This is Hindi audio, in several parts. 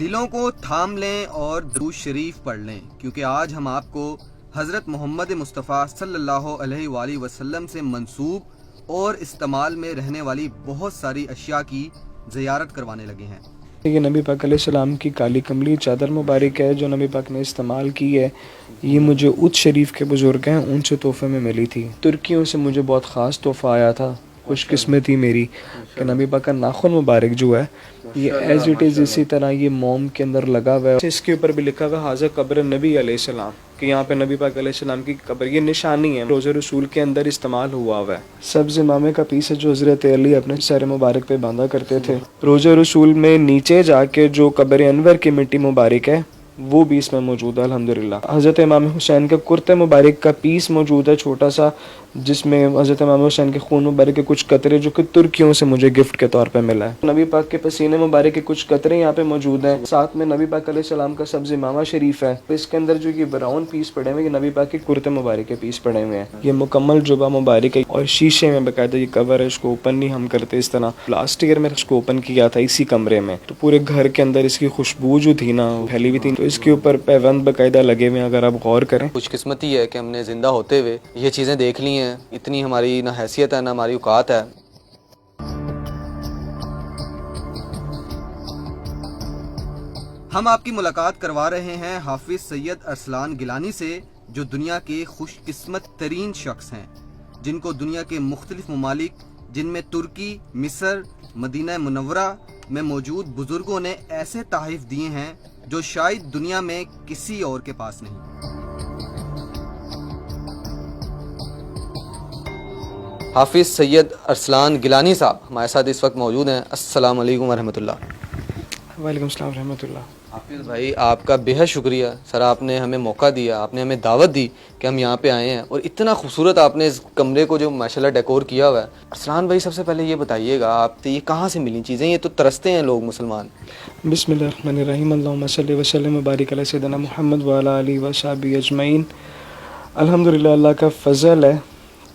दिलों को थाम लें और दुरूद शरीफ पढ़ लें, क्योंकि आज हम आपको हज़रत मोहम्मद मुस्तफ़ा सल्लल्लाहु अलैहि वसल्लम से मंसूब और इस्तेमाल में रहने वाली बहुत सारी अशिया की ज़ियारत करवाने लगे हैं। ये नबी पाक अलैहिस्सलाम की काली कमली चादर मुबारक है जो नबी पाक ने इस्तेमाल की है। ये मुझे उच्च शरीफ के बुज़ुर्ग हैं, उनसे तोहफ़े में मिली थी। तुर्कियों से मुझे बहुत ख़ास तोहफ़ा आया था। खुशकिस्मती मेरी कि नबी पाक का नाखून मुबारक जो है ये एज इट इज़ इसी तरह ये मोम के अंदर लगा हुआ है। इसके ऊपर भी लिखा हुआ है हाज़ा कब्र नबी अलैहिस्सलाम, कि यहाँ पे नबी पाक अलैहिस्सलाम की कब्र, ये निशानी है, रोज़े रसूल के अंदर इस्तेमाल हुआ हुआ है। सब्ज़ इमामे का पीस है जो हज़रत अली अपने सर मुबारक पे बांधा करते थे। रोज़े रसूल में नीचे जाके जो कब्र अनवर की मिट्टी मुबारक है वो भी इसमें मौजूद है अल्हम्दुलिल्लाह। हज़रत इमाम हुसैन के कुर्ते मुबारक का पीस मौजूद है छोटा सा, जिसमें हज़रत इमाम हुसैन के खून मुबारक के कुछ कतरे जो कि तुर्कियों से मुझे गिफ्ट के तौर पे मिला है। नबी पाक के पसीने मुबारक के कुछ कतरे यहाँ पे मौजूद हैं। साथ में नबी पाक अलैहिस्सलाम का सब्ज़ इमामा शरीफ है। इसके अंदर जो ये ब्राउन पीस पड़े हुए हैं, ये नबी पाक के कुर्ते मुबारक के पीस पड़े हुए हैं। ये मुकम्मल जुबा मुबारक है और शीशे में बाकायदा ये कवर है, इसको ओपन नहीं हम करते इस तरह। लास्ट ईयर में इसको ओपन किया था इसी कमरे में, तो पूरे घर के अंदर इसकी खुशबू जो थी ना फैली हुई थी। तो इसके ऊपर पैबंद बाकायदा लगे हुए हैं, अगर आप गौर करें। खुशकिस्मती है कि हमने ज़िंदा होते हुए ये चीज़ें देख ली हैं। इतनी हमारी ना हैसियत है ना हमारी औकात है। हम आपकी मुलाकात करवा रहे हैं हाफिज सैयद अरसलान गिलानी से, जो दुनिया के खुशकिस्मत तरीन शख्स हैं, जिनको दुनिया के मुख्तलिफ ममालिक जिनमें तुर्की, मिस्र, मदीना मुनव्वरा में मौजूद बुजुर्गों ने ऐसे तहफ़ दिए हैं जो शायद दुनिया में किसी और के पास नहीं। हाफिज़ सैयद अरसलान गिलानी साहब हमारे साथ इस वक्त मौजूद हैं। अस्सलाम वालेकुम वरहमतुल्लाह। वालेकुम सलाम रहमतुल्लाह। हाफिज़ भाई आपका बेहद शुक्रिया सर, आपने हमें मौका दिया, आपने हमें दावत दी कि हम यहाँ पे आए हैं और इतना खूबसूरत आपने इस कमरे को जो माशाल्लाह डेकोर किया हुआ है। अरसलान भाई सबसे पहले ये बताइएगा, आप ये कहाँ से मिली चीज़ें? ये तो तरसते हैं लोग मुसलमान। बिस्मिल्लाहिर्रहमानिर्रहीम, अल्लाहुम्मा सल्लि व सल्लिम व बारिक अला सय्यिदिना मुहम्मद व अला आलिहि व सहबिहि अजमईन। अल्हम्दुलिल्लाह, अल्लाह का फ़ज़ल है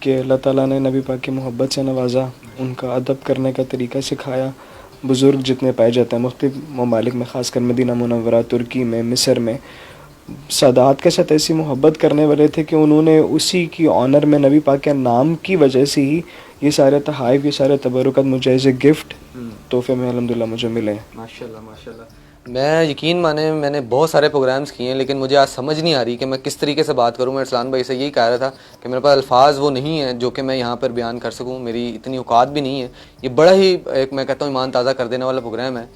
कि अल्लाह ताला ने नबी पाक की मोहब्बत से नवाजा, उनका अदब करने का तरीका सिखाया। बुज़ुर्ग जितने पाए जाते हैं मुख्तलिफ़ ममालिक में, ख़ासकर मदीना मुनव्वरा, तुर्की में, मिस्र में, सादात के साथ ऐसी मोहब्बत करने वाले थे कि उन्होंने उसी की ऑनर में नबी पाक के नाम की वजह से ही ये सारे तहाइफ, ये सारे तबरुकत मुझे एज ए गिफ्ट तोहफे में अल्हम्दुलिल्लाह मुझे मिले हैं। माशाल्लाह माशाल्लाह। मैं यकीन माने मैंने बहुत सारे प्रोग्राम्स किए हैं, लेकिन मुझे आज समझ नहीं आ रही कि मैं किस तरीके से बात करूं। मैं अरसलान भाई से यही कह रहा था कि मेरे पास अल्फाज वो नहीं है जो कि मैं यहाँ पर बयान कर सकूं, मेरी इतनी औकात भी नहीं है। ये बड़ा ही एक मैं कहता हूँ ईमान ताज़ा कर देने वाला प्रोग्राम है।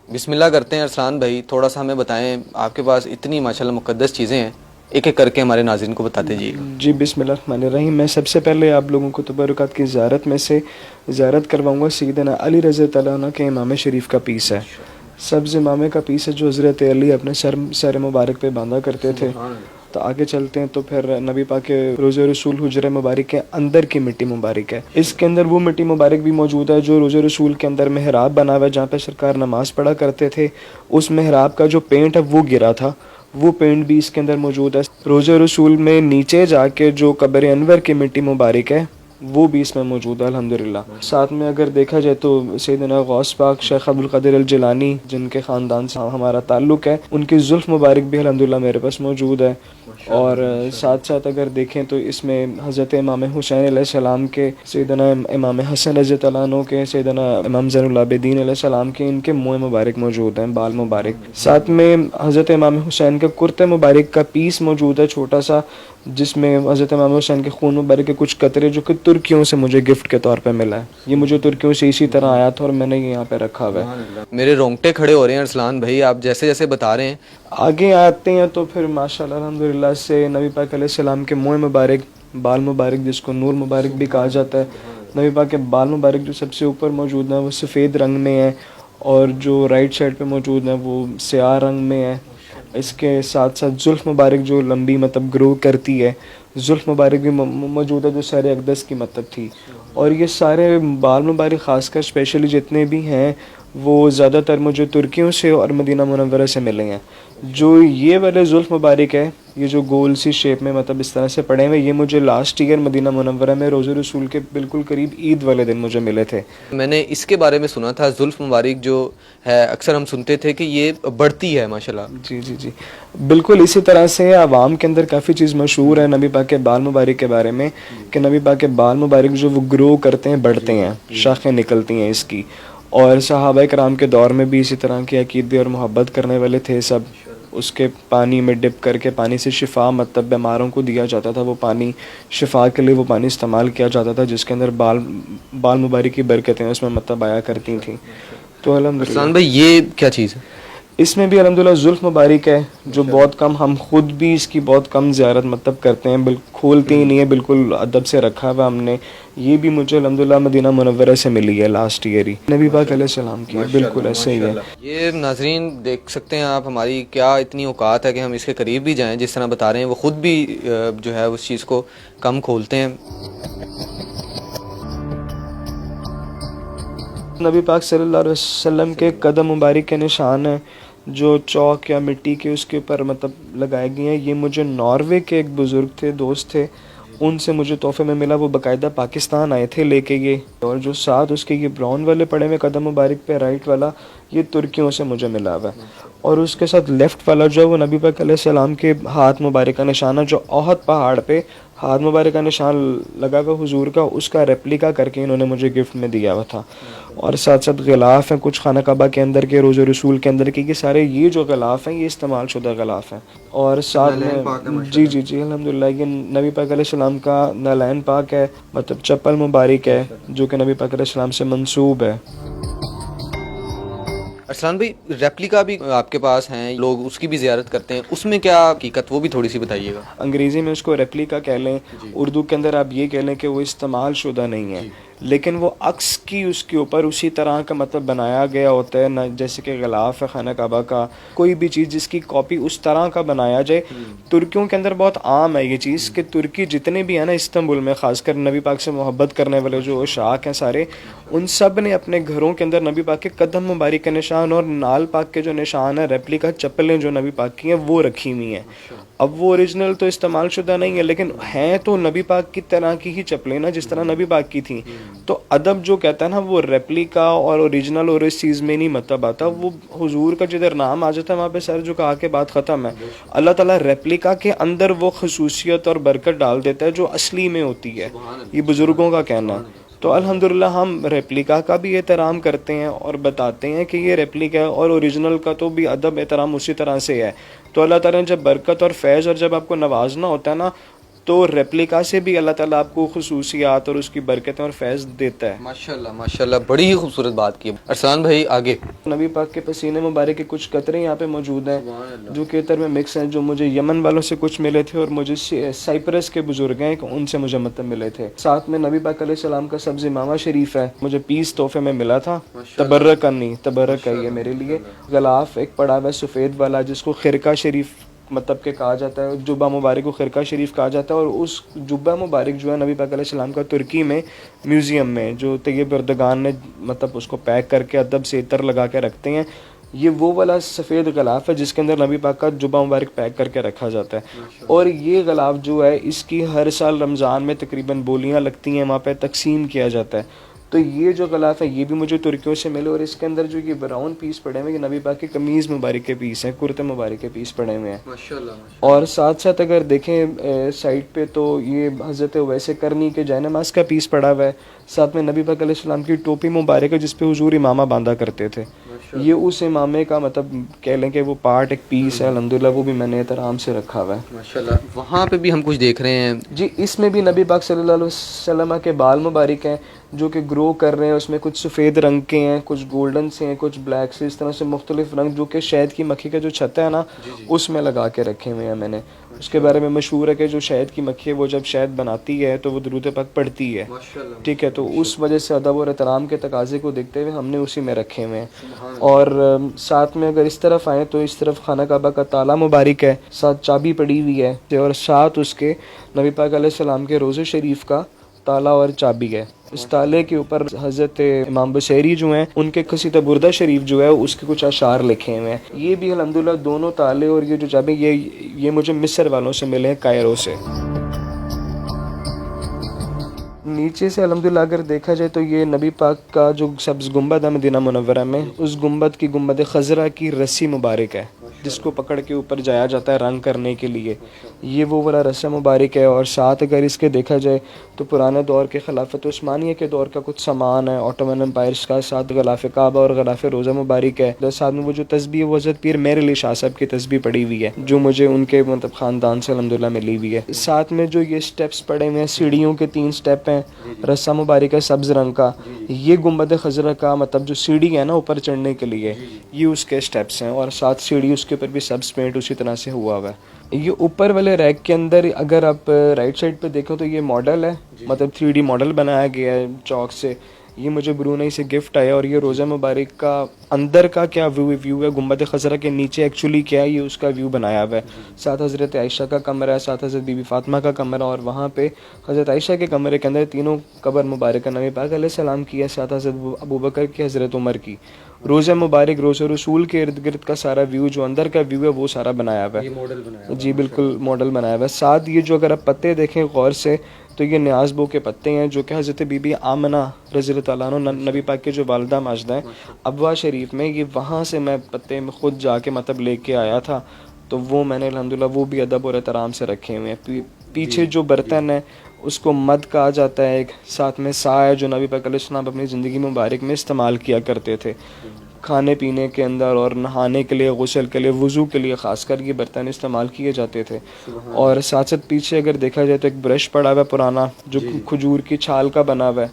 बिस्मिल्लाह करते हैं। अरसलान भाई थोड़ा सा हमें बताएं, आपके पास इतनी माशाल्लाह मुक़द्दस चीज़ें हैं, एक एक करके हमारे नाज़रीन को बताते जाइए। जी बिस्मिल्लाहिर्रहमानिर्रहीम। मैं सबसे पहले आप लोगों को तबरुकात की ज़ियारत में से ज़ियारत करवाऊँगा सैयदना अली रज़ी अल्लाह अन्हु के इमाम शरीफ का पीस है। सब्ज़ इमामे का पीस है जो हज़रत अली अपने सर मुबारक पे बांधा करते थे। तो आगे चलते हैं तो फिर नबी पाक के रोज़े रसूल हुजरे मुबारक के अंदर की मिट्टी मुबारक है। इसके अंदर वो मिट्टी मुबारक भी मौजूद है जो रोज़े रसूल के अंदर मेहराब बना हुआ है, जहाँ पे सरकार नमाज़ पढ़ा करते थे। उस मेहराब का जो पेंट है वो गिरा था, वो पेंट भी इसके अंदर मौजूद है। रोज़े रसूल में नीचे जाके जो कब्र अनवर की मिट्टी मुबारक है वो भी इसमें मौजूद है अल्हम्दुलिल्लाह। साथ में अगर देखा जाए तो सैयदना गौस पाक शेख अब्दुल क़ादिर अल जिलानी, जिनके ख़ानदान से हमारा ताल्लुक़ है, उनकी ज़ुल्फ़ मुबारक भी अल्हम्दुलिल्लाह मेरे पास मौजूद है। और साथ साथ अगर देखें तो इसमें हज़रत इमाम हुसैन अलैहिस्सलाम के, सैयदना इमाम हसन रज़ी अल्लाह अन्हु के, सैयदना इमाम ज़ैनुल आबिदीन अलैहिस्सलाम के, इनके मुँह मुबारक मौजूद हैं, बाल मुबारक। साथ में हज़रत इमाम हुसैन के कुर्ते मुबारक का पीस मौजूद है छोटा सा, जिसमें हज़रत इमाम हुसैन के खून मुबारक के कुछ कतरे जो कि तुर्कियों से मुझे गिफ्ट के तौर पे मिला है। ये मुझे तुर्कियों से इसी तरह आया था और मैंने ये यहाँ पे रखा हुआ है। मेरे रोंगटे खड़े हो रहे हैं अरसलान भाई, आप जैसे जैसे बता रहे हैं। आगे आते हैं तो फिर माशाल्लाह अल्हम्दुलिल्लाह से नबी पाक अलैहिस्सलाम के मुँह मुबारक, बाल मुबारक, जिसको नूर मुबारक भी कहा जाता है, नबी पाक के बाल मुबारक जो सबसे ऊपर मौजूद है वो सफ़ेद रंग में है और जो राइट साइड पे मौजूद है वो स्याह रंग में है। इसके साथ साथ जुल्फ़ मुबारक जो लंबी मतलब ग्रो करती है, जुल्फ़ मुबारक भी मौजूद है जो सारे अक़दस की मतलब थी। और ये सारे बाल मुबारक ख़ासकर स्पेशली जितने भी हैं वो ज़्यादातर मुझे तुर्कियों से और मदीना मुनव्वरा से मिले हैं। जो ये वाले जुल्फ़ मुबारक है ये जो गोल सी शेप में मतलब इस तरह से पड़े हुए, ये मुझे लास्ट ईयर मदीना मुनव्वरा में रोज़े रसूल के बिल्कुल करीब ईद वाले दिन मुझे मिले थे। मैंने इसके बारे में सुना था, जुल्फ मुबारक जो है अक्सर हम सुनते थे कि ये बढ़ती है माशाल्लाह। जी जी जी, बिल्कुल इसी तरह से आवाम के अंदर काफ़ी चीज़ मशहूर है नबी पाक के बाल मुबारक के बारे में कि नबी पाक के बाल मुबारक जो वो ग्रो करते हैं, बढ़ते हैं, शाखें निकलती हैं इसकी। और सहाबा कराम के दौर में भी इसी तरह के अकीदे और मोहब्बत करने वाले थे सब। उसके पानी में डिप करके पानी से शिफा मतलब बीमारों को दिया जाता था, वो पानी शिफा के लिए वो पानी इस्तेमाल किया जाता था जिसके अंदर बाल मुबारक की बरकतें उसमें मतलब आया करती थी। तो अल्हम्दुलिल्लाह अरसलान भाई ये क्या चीज़ है? इसमें भी अल्हम्दुलिल्लाह जुल्फ मुबारक है जो बहुत कम, हम खुद भी इसकी बहुत कम ज़ियारत मतलब करते हैं, बिल्कुल खोलते ही नहीं है, बिल्कुल अदब से रखा हुआ हमने। ये भी मुझे अल्हम्दुलिल्लाह मदीना मुनव्वरा से मिली है लास्ट ईयर ही, नबी पाक अलैहिस्सलाम की है, बिल्कुल ऐसे ही है। ये नाजरीन देख सकते हैं आप, हमारी क्या इतनी औकात है कि हम इसके करीब भी जाएं। जिस तरह बता रहे हैं वो ख़ुद भी जो है उस चीज़ को कम खोलते हैं। नबी पाक सल्लल्लाहु अलैहि वसल्लम के कदम मुबारक के निशान हैं जो चौक या मिट्टी के उसके ऊपर मतलब लगाए गए हैं। ये मुझे नॉर्वे के एक बुज़ुर्ग थे, दोस्त थे, उनसे मुझे तोहफे में मिला। वो बाकायदा पाकिस्तान आए थे लेके ये। और जो साथ उसके ये ब्राउन वाले पड़े हुए कदम मुबारक पे राइट वाला, ये तुर्कियों से मुझे मिला हुआ है। और उसके साथ लेफ़्ट वाला जो है वो नबी पाक अलैहिस्सलाम के हाथ मुबारक का निशान है, जो ओहद पहाड़ पे हाथ मुबारक का निशान लगा हुआ हुजूर का, उसका रेप्लिका करके इन्होंने मुझे गिफ्ट में दिया हुआ था। और साथ साथ गिलाफ़ हैं कुछ खाना काबा के अंदर के, रोज़े रसूल के अंदर के, ये सारे ये जो गिलाफ़ हैं ये इस्तेमाल शुदा गिलाफ़ हैं। और साथ में जी जी जी अल्हम्दुलिल्लाह ये नबी पाक अलैहिस्सलाम का नालैन पाक है, मतलब चप्पल मुबारक है जो कि नबी पाक अलैहिस्सलाम से मंसूब है। अरसलान भाई रेप्लिका भी आपके पास हैं, लोग उसकी भी ज़ियारत करते हैं, उसमें क्या हकीकत वो भी थोड़ी सी बताइएगा। अंग्रेज़ी में उसको रेप्लिका कह लें, उर्दू के अंदर आप ये कह लें कि वो इस्तेमाल शुदा नहीं है, लेकिन वो अक्स की उसके ऊपर उसी तरह का मतलब बनाया गया होता है ना, जैसे कि गिलाफ़ है खाना काबा का, कोई भी चीज़ जिसकी कॉपी उस तरह का बनाया जाए। तुर्कियों के अंदर बहुत आम है ये चीज़ कि तुर्की जितने भी हैं ना इस्तांबुल में, ख़ासकर नबी पाक से मोहब्बत करने वाले जो शाख हैं सारे, उन सब ने अपने घरों के अंदर नबी पाक के कदम मुबारक के निशान और नाल पाक के जो निशान है, रेप्लिका चप्पलें जो नबी पाक की हैं वो रखी हुई हैं। अब वो ओरिजिनल तो इस्तेमाल शुदा नहीं है, लेकिन हैं तो नबी पाक की तरह की ही चप्पलें ना, जिस तरह नबी पाक की थी। तो अदब जो कहता है ना वो रेप्लिका और ओरिजिनल और इस चीज़ में नहीं मतलब आता। वो हुजूर का जिधर नाम आ जाता है वहाँ पे सर झुका के बात ख़त्म है। अल्लाह ताला रेप्लिका के अंदर वो खसूसियत और बरकत डाल देता है जो असली में होती है, ये बुज़ुर्गों का कहना है। तो अल्हम्दुलिल्लाह हम रेप्लिका का भी एहतराम करते हैं और बताते हैं कि ये रेप्लिका है, और ओरिजिनल का तो भी अदब एहतराम उसी तरह से है। तो अल्लाह ताला ने जब बरकत और फैज़ और जब आपको नवाजना होता है ना, तो रेप्लिका से भी अल्लाह ताला आपको खुसूसियात और उसकी बरकतें और फैज़ देता है। माशाल्लाह माशाल्लाह, बड़ी ही खूबसूरत बात की। अरसलान भाई आगे। नबी पाक के पसीने मुबारक के कुछ कतरे यहाँ पे मौजूद हैं जो केतर में मिक्स हैं, जो मुझे यमन वालों से कुछ मिले थे और मुझे साइप्रस के बुजुर्ग हैं उनसे मुझे मतलब मिले थे। साथ में नबी पाक अलैहिस्सलाम का सब्ज़ इमामा शरीफ है, मुझे पीस तोहफे में मिला था। तबर्रक नहीं, तबर्रक है ये मेरे लिए। गिलाफ एक पड़ा हुआ सफ़ेद वाला जिसको खिरका शरीफ मतलब के कहा जाता है, जुब्बा मुबारक को खिरका शरीफ कहा जाता है। और उस जुब्बा मुबारक जो है नबी पाक अलैहिस्सलाम का तुर्की में म्यूज़ियम में जो तैयब अर्दगान ने मतलब उसको पैक करके अदब से इतर लगा के रखते हैं। ये वो वाला सफ़ेद गिलाफ़ है जिसके अंदर नबी पाक का जुब्बा मुबारक पैक करके रखा जाता है। और ये गिलाफ़ जो है इसकी हर साल रमज़ान में तकरीबन बोलियाँ लगती हैं, वहाँ पे तकसीम किया जाता है। तो ये जो गिलाफ़ है ये भी मुझे तुर्कियों से मिले, और इसके अंदर जो ये ब्राउन पीस पड़े हुए हैं ये नबी पाक के कमीज़ मुबारक के पीस हैं, कुर्ते मुबारक के पीस पड़े हुए हैं माशाल्लाह। और साथ साथ अगर देखें साइड पे तो ये हज़रत वैसे करनी के जैनमाज का पीस पड़ा हुआ है। साथ में नबी पाक अलैहिस्सलाम की टोपी मुबारक है जिस पे हुजूर इमामा बांधा करते थे। ये उस इमामे का मतलब कह लें कि वो पार्ट एक पीस है अल्हम्दुलिल्लाह, वो भी मैंने एहतराम से रखा हुआ है माशाल्लाह। वहाँ पे भी हम कुछ देख रहे हैं जी, इसमें भी नबी पाक सल्लल्लाहु अलैहि वसल्लम के बाल मुबारक हैं जो कि ग्रो कर रहे हैं। उसमें कुछ सफ़ेद रंग के हैं, कुछ गोल्डन से हैं, कुछ ब्लैक से, इस तरह से मुख्तलिफ रंग जो कि शहद की मक्खी का जो छत्ता है ना उसमें लगा के रखे हुए हैं मैंने। उसके बारे में मशहूर है कि जो शहद की मक्खी है वो जब शहद बनाती है तो वो दुरूद पाक पढ़ती है, ठीक है। तो उस वजह से अदब और एहतराम के तकाजे को देखते हुए हमने उसी में रखे हुए हैं। और साथ में अगर इस तरफ आएँ तो इस तरफ खाना काबा का ताला मुबारक है, साथ चाबी पड़ी हुई है, और साथ उसके नबी पाक अलैहिस्सलाम के रोज़े शरीफ का ताला और चाबी है। इस ताले के ऊपर हज़रत इमाम बुसैरी जो हैं उनके क़सीदा बुर्दा शरीफ जो है उसके कुछ अशार लिखे हुए हैं। ये भी अल्हम्दुलिल्लाह दोनों ताले और ये जो चाबी ये मुझे मिस्र वालों से मिले हैं, कायरो से। नीचे से अल्हम्दुलिल्लाह अगर देखा जाए तो ये नबी पाक का जो सब्ज़ गुंबद है मदीना मुनव्वरा में, उस गुंबद की गुंबद खज़रा की रस्सी मुबारक है जिसको पकड़ के ऊपर जाया जाता है रंग करने के लिए। ये वो वाला रस्सा मुबारक है। और साथ अगर इसके देखा जाए तो पुराने दौर के खिलाफत उस्मानिया के दौर का कुछ सामान है ऑटोमन एम्पायर्स का। साथ गलाफ़ काबा और गलाफ़ रोज़ा मुबारक है। साथ में वो जो तस्बीह वो हज़रत पीर मेर अली शाह साहब की तस्बीह पड़ी हुई है जो मुझे उनके मतलब ख़ानदान से अल्हम्दुलिल्लाह मिली हुई है। साथ में जो ये स्टेप्स पड़े हुए हैं, सीढ़ियों के 3 स्टेप हैं, रस्सा मुबारक है सब्ज़ रंग का। ये गुंबद खज़रा का मतलब जो सीढ़ी है ना ऊपर चढ़ने के लिए, ये उसके स्टेप्स हैं। और साथ सीढ़ी उसके ऊपर भी सब्ज़ पेंट उसी तरह से हुआ हुआ है। ये ऊपर वाले रैक के अंदर अगर आप राइट साइड पे देखो तो ये मॉडल है, मतलब 3D मॉडल बनाया गया है चौक से। ये मुझे ब्रूनई से गिफ्ट आया। और ये रोज़ा मुबारक का अंदर का क्या व्यू है, गुंबद खज़रा के नीचे एक्चुअली क्या है, ये उसका व्यू बनाया हुआ है। साथ हज़रत आयशा का कमरा है, साथ हज़रत बीबी फ़ातिमा का कमरा, और वहाँ पे हज़रत आयशा के कमरे के अंदर तीनों कब्र मुबारक नबी पाक अलैहिस्सलाम की है। साथ हज़रत अबू बकर की, हज़रत उमर की। रोज़ा मुबारक रोज़ा रसूल के इर्द गिर्द का सारा व्यू जो अंदर का व्यू है वो सारा बनाया हुआ है। जी बिल्कुल मॉडल बनाया हुआ है। साथ ये जो अगर आप पत्ते देखें गौर से तो ये न्याज़बो के पत्ते हैं जो कि हज़रत बीबी आमना रज़ी अल्लाह तआला अन्हा नबी पाक के जो वालिदा माजदा हैं अबवा शरीफ में, ये वहाँ से मैं पत्ते में ख़ुद जाके मतलब लेके आया था। तो वो मैंने अल्हम्दुलिल्लाह वो भी अदब और एहतराम से रखे हुए हैं। पीछे जो बर्तन है उसको मद कहा जाता है एक। साथ में सा है जो नबी पाक अलैहिस्सलाम अपनी ज़िंदगी मुबारक में इस्तेमाल किया करते थे खाने पीने के अंदर, और नहाने के लिए, गुस्ल के लिए, वज़ू के लिए ख़ासकर ये बर्तन इस्तेमाल किए जाते थे। और साथ साथ पीछे अगर देखा जाए तो एक ब्रश पड़ा हुआ है पुराना जो खजूर की छाल का बना हुआ है,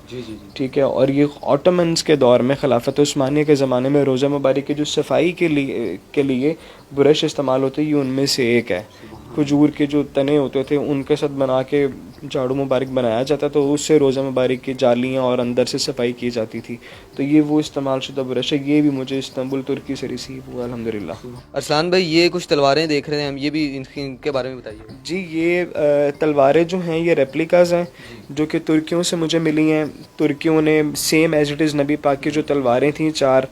ठीक है। और ये ऑटोमन्स के दौर में खिलाफत उस्मानिया के ज़माने में रोज़ा मुबारक की जो सफाई के लिए ब्रश इस्तेमाल होते ये उनमें से एक है। खजूर के जो तने होते थे उनके साथ बना के झाड़ू मुबारक बनाया जाता, तो उससे रोज़ा मुबारक की जालियाँ और अंदर से सफाई की जाती थी। तो ये वो इस्तेमाल शुदा ब्रश है। ये भी मुझे इस्तांबुल तुर्की से रिसीव हुआ अल्हम्दुलिल्लाह। अरसलान भाई ये कुछ तलवारें देख रहे हैं हम, ये भी इनके बारे में बताइए। जी ये तलवारें जो हैं ये रेप्लिकाज़ हैं जो कि तुर्कियों से मुझे मिली हैं। तुर्कियों ने सेम एज इट इज़ नबी पाक की जो तलवारें थी 4,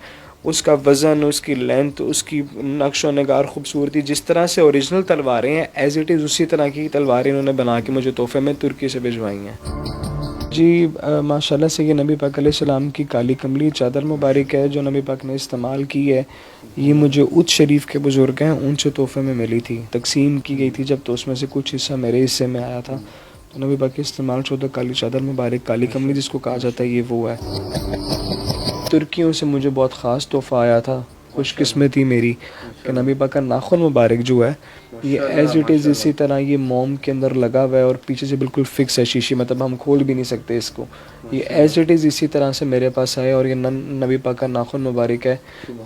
उसका वज़न, उसकी लेंथ, उसकी नक्श व नगार खूबसूरती, जिस तरह से ओरिजिनल तलवारें हैं एज इट इज़ उसी तरह की तलवारें इन्होंने बना के मुझे तोहफे में तुर्की से भिजवाई हैं। जी माशाल्लाह से ये नबी पाक अलैहिस्सलाम की काली कमली चादर मुबारक है जो नबी पाक ने इस्तेमाल की है। ये मुझे उच्च शरीफ के बुज़ुर्ग हैं उनसे तोहफे में मिली थी, तकसीम की गई थी जब, तो उसमें से कुछ हिस्सा मेरे हिस्से में आया था। तो नबी पाक के इस्तेमाल शुदा काली चादर मुबारक, काली कमली जिसको कहा जाता है, ये वो है। तुर्कियों से मुझे बहुत ख़ास तोहफ़ा आया था, खुशकिस्मती मेरी कि नबी पाक का नाखून मुबारक जो है ये एज इट इज़ इसी तरह ये मोम के अंदर लगा हुआ है और पीछे से बिल्कुल फिक्स है शीशी, मतलब हम खोल भी नहीं सकते इसको। ये एज इट इज़ इसी तरह से मेरे पास आया और ये नबी पाक का नाखून मुबारक है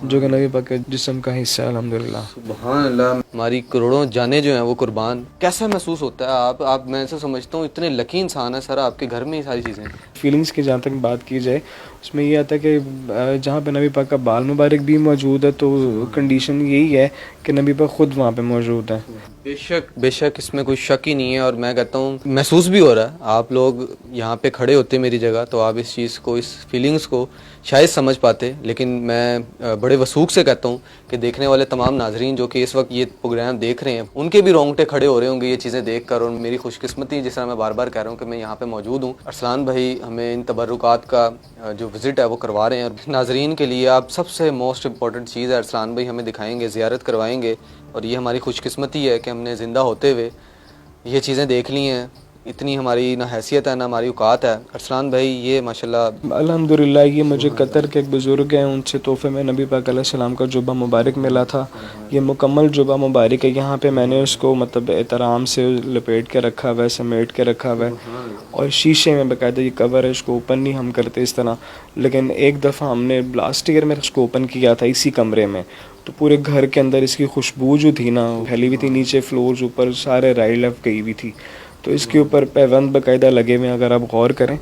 जो कि नबी पाक के जिस्म का हिस्सा है अल्हम्दुलिल्लाह। सुभान अल्लाह। हमारी करोड़ों जाने जो हैं वो कुर्बान। कैसा महसूस होता है? आप मैं ऐसा समझता हूँ इतने लकी इंसान है सर, आपके घर में ये सारी चीज़ें। फीलिंग्स की जहाँ तक बात की जाए उसमें ये आता है कि जहाँ पे नबी पाक का बाल मुबारक भी मौजूद है तो कंडीशन यही है कि नबी पाक खुद वहाँ पे मौजूद है। बेशक इसमें कोई शक ही नहीं है। और मैं कहता हूँ महसूस भी हो रहा है, आप लोग यहाँ पे खड़े होते मेरी जगह तो आप इस चीज़ को, इस फीलिंग्स को शायद समझ पाते। लेकिन मैं बड़े वसूख से कहता हूँ कि देखने वाले तमाम नाजरीन जो कि इस वक्त ये प्रोग्राम देख रहे हैं उनके भी रोंगटे खड़े हो रहे होंगे ये चीज़ें देख कर। और मेरी खुशकिस्मती जिस तरह मैं बार बार कह रहा हूँ कि मैं यहाँ पे मौजूद हूँ। अरसलान भाई हमें इन तबर्रुकात का जो विज़िट है वो करवा रहे हैं। और नाजरीन के लिए आप सबसे मोस्ट इम्पॉर्टेंट चीज़ है अरसलान भाई हमें दिखाएँगे, ज़ियारत करवाएँगे। और ये हमारी खुशकिस्मती है कि हमने ज़िंदा होते हुए ये चीज़ें देख ली हैं। इतनी हमारी ना हैसियत है ना हमारी औकात है। अरसलान भाई ये माशाल्लाह अल्हम्दुलिल्लाह ये मुझे कतर के एक बुज़ुर्ग हैं उनसे तोहफे में नबी पाक अलैहिस्सलाम का जुब्बा मुबारक मिला था। ये मुकम्मल जुब्बा मुबारक है। यहाँ पे मैंने उसको मतलब एहतराम से लपेट के रखा हुआ है, समेट के रखा हुआ है और शीशे में बाकायदा ये कवर है, इसको ओपन नहीं हम करते इस तरह। लेकिन एक दफ़ा हमने लास्ट ईयर में इसको ओपन किया था इसी कमरे में, तो पूरे घर के अंदर इसकी खुशबू जो थी ना फैली हुई थी, नीचे फ्लोर्स ऊपर सारे राइड लेफ्ट गई हुई थी। तो इसके ऊपर पैबंद बाकायदा लगे हुए हैं अगर आप गौर करें।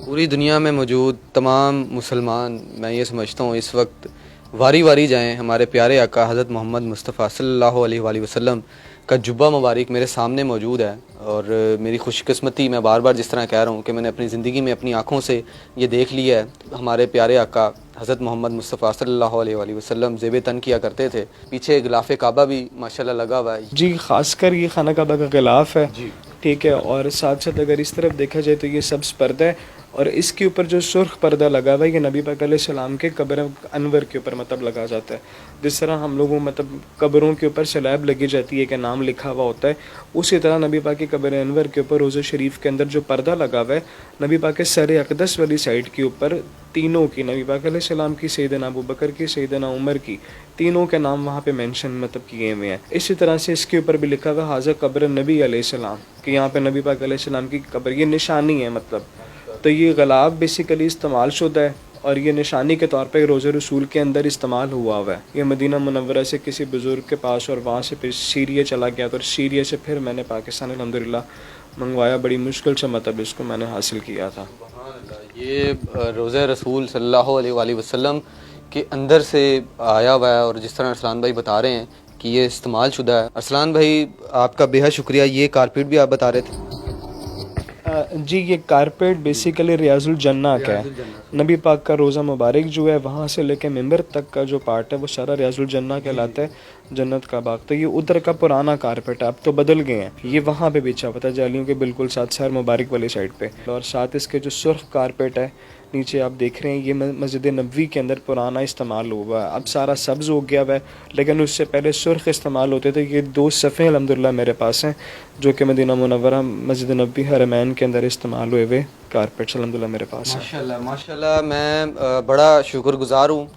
पूरी दुनिया में मौजूद तमाम मुसलमान मैं ये समझता हूँ इस वक्त वारी वारी जाएं हमारे प्यारे आका हज़रत मोहम्मद मुस्तफ़ा सल्लल्लाहु अलैहि वसल्लम का जुब्बा मुबारक मेरे सामने मौजूद है और मेरी खुशकिस्मती, मैं बार बार जिस तरह कह रहा हूँ कि मैंने अपनी ज़िंदगी में अपनी आँखों से ये देख लिया है। हमारे प्यारे आका हज़रत मोहम्मद मुस्तफ़ा सल्लल्लाहु अलैहि वसल्लम ज़ेब तन किया करते थे। पीछे गिलाफ़ काबा भी माशाल्लाह लगा हुआ है। जी, ख़ासकर ये खाना काबा का गिलाफ़ है, ठीक है। और साथ साथ अगर इस तरफ देखा जाए तो ये सब्ज़ पर्दा है और इसके ऊपर जो सुर्ख पर्दा लगा हुआ है ये नबी पाक अलैहिस्सलाम के कब्र अनवर के ऊपर मतलब लगा जाता है। जिस तरह हम लोगों मतलब कब्रों के ऊपर सलैब लगी जाती है कि नाम लिखा हुआ होता है, उसी तरह नबी पाक की कब्र अनवर के ऊपर रोज़ा शरीफ के अंदर जो पर्दा लगा हुआ है नबी पाक के सर अक़दस वाली साइड के ऊपर तीनों की, नबी पाक अलैहिस्सलाम की, सैयदना अबू बकर की, सैयदना उमर की, तीनों के नाम वहाँ पे मेंशन मतलब किए हुए हैं। इसी तरह से इसके ऊपर भी लिखा हुआ हाज़ा कब्र नबी अलैहिस्सलाम कि यहाँ पे नबी पाक अलैहिस्सलाम की कब्र, ये निशानी है मतलब। तो ये ग़िलाफ़ बेसिकली इस्तेमाल शुदा है और ये निशानी के तौर पे रोज़े रसूल के अंदर इस्तेमाल हुआ है। ये मदीना मुनव्वरा से किसी बुज़ुर्ग के पास और वहाँ से फिर सीरिया चला गया, तो सीरिया से फिर मैंने पाकिस्तान अल्हम्दुलिल्लाह मंगवाया। बड़ी मुश्किल से मतलब इसको मैंने हासिल किया था। ये रोज़े रसूल सल्लल्लाहु अलैहि वसल्लम के अंदर से आया हुआ है और जिस तरह अरसलान भाई बता रहे हैं कि ये इस्तेमाल शुदा है। अरसलान भाई आपका बेहद शुक्रिया। ये कारपेट भी आप बता रहे थे। जी, ये कारपेट बेसिकली रियाजुल जन्ना का है। नबी पाक का रोज़ा मुबारक जो है वहाँ से लेकर मिंबर तक का जो पार्ट है वो सारा रियाजुल जन्ना कहलाता है, जन्नत का बाग। तो ये उधर का पुराना कारपेट है, अब तो बदल गए हैं। ये वहाँ पे बिछा हुआ था जालियों के बिल्कुल साथ सर मुबारक वाली साइड पे। और साथ इसके जो सुर्ख कारपेट है नीचे आप देख रहे हैं, ये मस्जिद नबवी के अंदर पुराना इस्तेमाल हुआ है। अब सारा सब्ज़ हो गया हुआ है, लेकिन उससे पहले सुर्ख इस्तेमाल होते थे। ये 2 सफ़े अल्हम्दुलिल्लाह मेरे पास हैं जो कि मदीना मुनव्वरा मस्जिद नबवी हरमैन के अंदर इस्तेमाल हुए हुए कारपेट्स अल्हम्दुलिल्लाह मेरे पास हैं। माशाल्लाह माशाल्लाह। मैं बड़ा शुक्रगुज़ार हूँ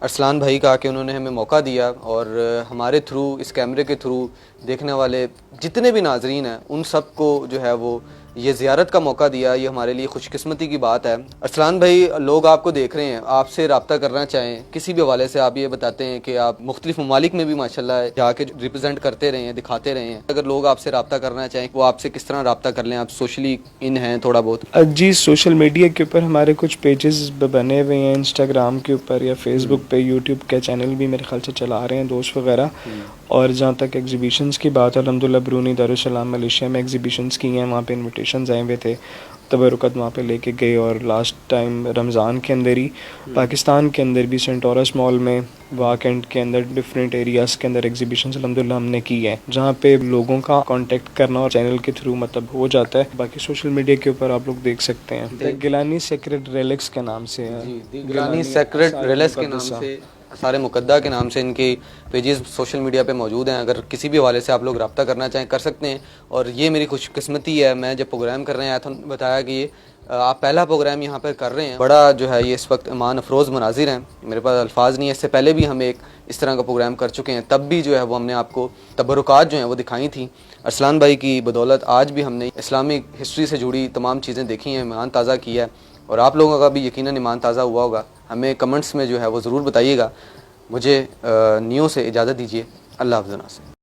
अरसलान भाई का कि उन्होंने हमें मौका दिया और हमारे थ्रू, इस कैमरे के थ्रू देखने वाले जितने भी नाजरीन हैं उन सब को जो है वो ये ज़ियारत का मौका दिया। ये हमारे लिए खुशकिस्मती की बात है। अरसलान भाई, लोग आपको देख रहे हैं, आपसे रब्ता करना चाहें किसी भी हवाले से, आप ये बताते हैं कि आप मुख्तलिफ ममालिक में भी माशाल्लाह जाके रिप्रेजेंट करते रहे हैं, दिखाते रहे हैं। अगर लोग आपसे रब्ता करना चाहें वो आपसे किस तरह रब्ता कर लें? आप सोशली इन हैं थोड़ा बहुत? जी, सोशल मीडिया के ऊपर हमारे कुछ पेजेस बने हुए हैं, इंस्टाग्राम के ऊपर या फेसबुक पे, यूट्यूब के चैनल भी मेरे ख्याल से चला रहे हैं दोस्त वगैरह। और जहाँ तक एग्जीबिशंस की बात है, अल्हम्दुलिल्लाह ब्रूनी, दारुस्सलाम, मलेशिया में एग्जीबिशंस की हैं, वहाँ पे इन्विटेशंस आए हुए थे, तबरुकत वहाँ पे लेके गए। और लास्ट टाइम रमज़ान के अंदर ही पाकिस्तान के अंदर भी सेंटोरस मॉल में, वाक एंड के अंदर, डिफरेंट एरियाज़ के अंदर एग्जीबिशंस अल्हम्दुलिल्लाह हमने की है, जहाँ पे लोगों का कांटेक्ट करना और चैनल के थ्रू मतलब हो जाता है। बाकी सोशल मीडिया के ऊपर आप लोग देख सकते हैं, गिलानी सेक्रेड रिलिक्स के नाम से है। गिलानी सेक्रेड रिलिक्स के नाम से, सारे मुकद्दा के नाम से इनके पेजेस सोशल मीडिया पे मौजूद हैं। अगर किसी भी हवाले से आप लोग रब्ता करना चाहें कर सकते हैं। और ये मेरी खुशकिस्मती है, मैं जब प्रोग्राम कर रहे हैं आया था बताया कि ये आप पहला प्रोग्राम यहाँ पर कर रहे हैं। बड़ा जो है ये इस वक्त ईमान अफरोज़ मनाजिर हैं, मेरे पास अल्फाज नहीं है। इससे पहले भी हम एक इस तरह का प्रोग्राम कर चुके हैं, तब भी जो है वो हमने आपको तबरुकात जो हैं वो दिखाई थी। अरसलान भाई की बदौलत आज भी हमने इस्लामिक हिस्ट्री से जुड़ी तमाम चीज़ें देखी हैं, ईमान ताज़ा किया है। और आप लोगों का भी यकीनन ईमान ताज़ा हुआ होगा। हमें कमेंट्स में जो है वो ज़रूर बताइएगा। मुझे नियो से इजाज़त दीजिए। अल्लाह हाफ़िज़।